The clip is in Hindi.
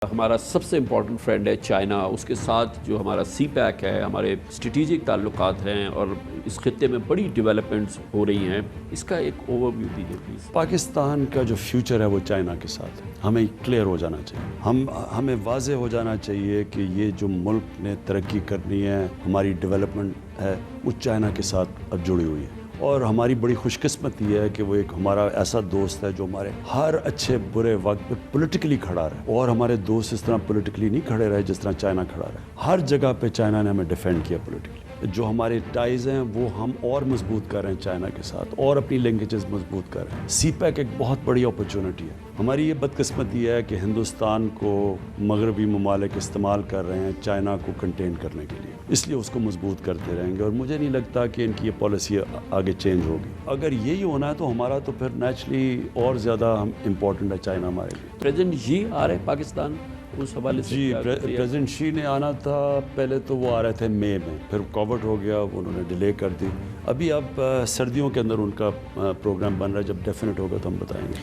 हमारा सबसे इम्पॉर्टेंट फ्रेंड है चाइना, उसके साथ जो हमारा सी पैक है, हमारे स्ट्रेटिजिक ताल्लुकात हैं और इस खित्ते में बड़ी डेवलपमेंट्स हो रही हैं। इसका एक ओवरव्यू दीजिए प्लीज़। पाकिस्तान का जो फ्यूचर है वो चाइना के साथ है, हमें क्लियर हो जाना चाहिए। हमें वाज़े हो जाना चाहिए कि ये जो मुल्क ने तरक्की करनी है, हमारी डेवलपमेंट है, वो चाइना के साथ अब जुड़ी हुई है। और हमारी बड़ी खुशकिस्मती है कि वो एक हमारा ऐसा दोस्त है जो हमारे हर अच्छे बुरे वक्त पे पॉलिटिकली खड़ा रहे। और हमारे दोस्त इस तरह पॉलिटिकली नहीं खड़े रहे जिस तरह चाइना खड़ा रहे। हर जगह पे चाइना ने हमें डिफेंड किया पॉलिटिकली। जो हमारे टाइज़ हैं वो हम और मजबूत कर रहे हैं चाइना के साथ, और अपनी लिंकेजेस मजबूत कर रहे हैं। सी पैक एक बहुत बड़ी अपॉर्चुनिटी है। हमारी ये बदकिस्मती है कि हिंदुस्तान को मगरबी ममालिक इस्तेमाल कर रहे हैं चाइना को कंटेन करने के लिए, इसलिए उसको मजबूत करते रहेंगे। और मुझे नहीं लगता कि इनकी ये पॉलिसी आगे चेंज होगी। अगर यही होना है तो हमारा तो फिर नेचुरली और ज़्यादा इम्पोर्टेंट है चाइना हमारे लिए। प्रेसिडेंट जी आ रहे हैं पाकिस्तान, उस हवाले से जी प्रेसिडेंट शी ने आना था। पहले तो वो आ रहे थे मई में, फिर कोविड हो गया, उन्होंने डिले कर दी। अभी अब सर्दियों के अंदर उनका प्रोग्राम बन रहा है। जब डेफिनेट होगा तो हम बताएंगे।